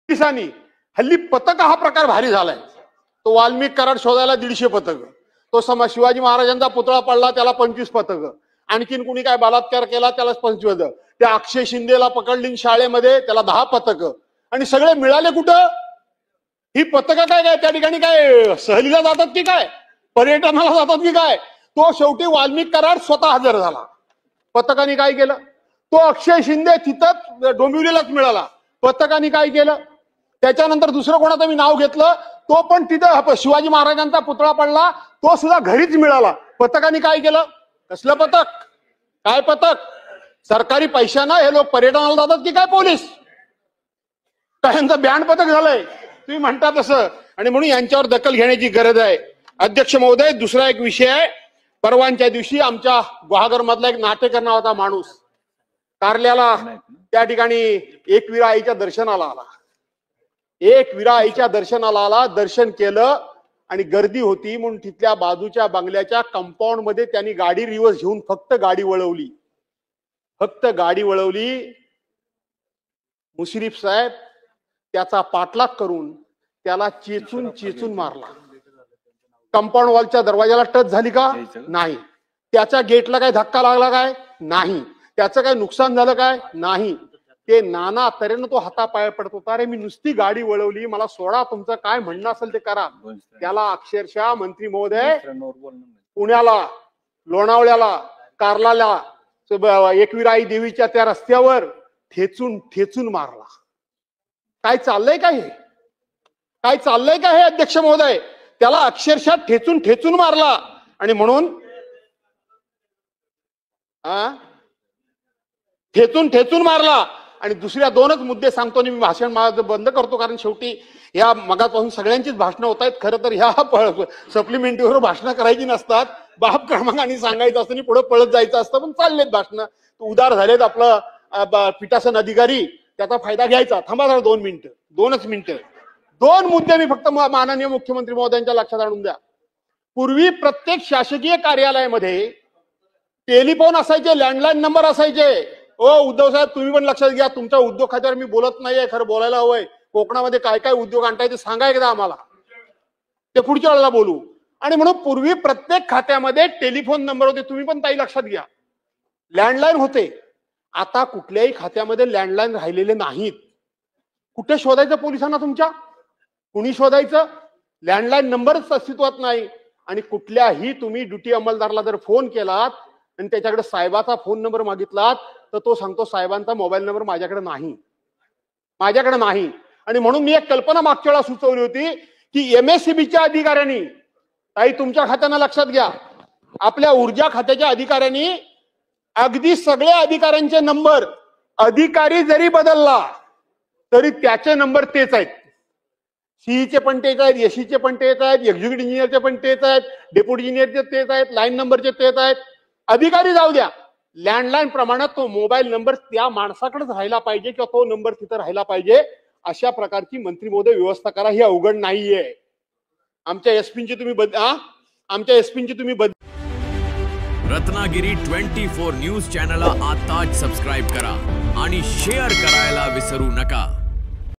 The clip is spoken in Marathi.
पोलिसांनी हल्ली पथक हा प्रकार भारी झालाय। तो वाल्मिक कराड शोधायला 150 पथक, तो शिवाजी महाराजांचा पुतळा पडला त्याला 25 पथक, आणखीन कुणी काय बलात्कार केला त्याला 25, त्या अक्षय शिंदेला पकडली शाळेमध्ये त्याला 10 पथक, आणि सगळे मिळाले कुठं? ही पथकं काय त्या ठिकाणी काय सहलीला जातात की काय, पर्यटनाला जातात की काय? तो शेवटी वाल्मिक कराड स्वतः हजर झाला। पथकाने काय केलं? तो अक्षय शिंदे तिथं डोंबिवलीलाच मिळाला, पथकाने काय केलं? त्याच्यानंतर दुसरं कोणाचं मी नाव घेतलं, तो पण तिथं शिवाजी महाराजांचा पुतळा पडला, तो सुद्धा घरीच मिळाला, पथकाने काय केलं? कसलं पथक? काय पथक? सरकारी पैशानं हे लोक पर्यटनाला जातात की काय पोलीस? काय यांचं बँड पथक झालंय तुम्ही म्हणता तसं, आणि म्हणून यांच्यावर दखल घेण्याची गरज आहे। अध्यक्ष महोदय, दुसरा एक विषय आहे, परवानच्या दिवशी आमच्या गुहागर मधला एक नाटेकर नावाचा माणूस कारल्याला त्या ठिकाणी एकविरा आईच्या दर्शनाला आला, एकविरा आईच्या दर्शनाला आला, दर्शन केलं आणि गर्दी होती म्हणून तिथल्या बाजूच्या बंगल्याच्या कंपाऊंड मध्ये त्यांनी गाडी रिव्हर्स घेऊन फक्त गाडी वळवली, मुश्रीफ साहेब त्याचा पाठलाग करून त्याला चेचून मारला। कंपाऊंड वॉलच्या दरवाजाला टच झाली का? नाही। त्याच्या गेटला काय धक्का लागला काय? नाही। त्याचं काय नुकसान झालं काय? नाही। ते नाना तऱ्हेनं तो हातापाय पडत होता, अरे मी नुसती गाडी वळवली, मला सोडा, तुमचं काय म्हणणं असेल ते करा। त्याला अक्षरशः मंत्री महोदय पुण्याला, लोणावळ्याला, कारलाला, एकविराई देवीच्या त्या रस्त्यावर ठेचून मारला। काय चाललंय का हे? काय चाललंय का हे अध्यक्ष महोदय? त्याला अक्षरशः ठेचून मारला, आणि म्हणून ठेचून मारला। आणि दुसऱ्या 2च मुद्दे सांगतो आणि मी भाषण माझं बंद करतो, कारण शेवटी या मगापासून सगळ्यांचीच भाषणं होत आहेत। खरं तर ह्या सप्लिमेंटरीवर भाषणं करायची नसतात, बाप क्रमांकाने सांगायचं असतं आणि पुढे पळत जायचं असतं, पण चाललेत भाषणं, उदार झालेत। आपलं पीठासन अधिकारी त्याचा फायदा घ्यायचा। थांबा जरा 2 मिनिटं, 2च मिनिटं, 2 मुद्दे मी फक्त माननीय मुख्यमंत्री महोदयांच्या लक्षात आणून द्या। पूर्वी प्रत्येक शासकीय कार्यालयामध्ये टेलिफोन असायचे, लँडलाईन नंबर असायचे। उद्धव साहेब तुम्ही पण लक्षात घ्या, तुमच्या उद्योग खात्यावर मी बोलत नाहीये, खरं बोलायला हवंय। कोकणामध्ये काय काय उद्योग आणताय ते सांगा एकदा आम्हाला, ते पुढच्या वेळेला बोलू। आणि म्हणून पूर्वी प्रत्येक खात्यामध्ये टेलिफोन नंबर होते, तुम्ही पण ताई लक्षात घ्या, लँडलाईन होते। आता कुठल्याही खात्यामध्ये लँडलाईन राहिलेले नाहीत। कुठे शोधायचं पोलिसांना तुमच्या? कुणी शोधायचं? लँडलाईन नंबरच अस्तित्वात नाही। आणि कुठल्याही तुम्ही ड्युटी अंमलदाराला जर फोन केलात आणि त्याच्याकडे साहेबाचा फोन नंबर मागितलात तर तो सांगतो साहेबांचा मोबाईल नंबर माझ्याकडे नाही। आणि म्हणून मी एक कल्पना मागच्या वेळा सुचवली होती की MSCBच्या अधिकाऱ्यांनी, ताई तुमच्या खात्यानं लक्षात घ्या, आपल्या ऊर्जा खात्याच्या अधिकाऱ्यांनी अगदी सगळ्या अधिकाऱ्यांचे नंबर, अधिकारी जरी बदलला तरी त्याचे नंबर तेच आहेत। सीईचे पण तेच आहेत, एसीचे पण तेच आहेत, एक्झिक्युटिव्ह इंजिनियरचे पण तेच आहेत, डेप्युटी इंजिनियरचे तेच आहेत, लाईन नंबरचे तेच आहेत। अधिकारी जाऊ द्या, लँडलाईन प्रमाणात तो मोबाईल नंबर त्या माणसाकडेच राहिला पाहिजे किंवा तो नंबर तिथे राहिला पाहिजे। अशा प्रकारची मंत्री महोदय व्यवस्था करा, ही अवघड नाहीये। आमच्या एसपींची तुम्ही रत्नागिरी 24 न्यूज चॅनलला आताच सबस्क्राइब करा आणि शेअर करायला विसरू नका।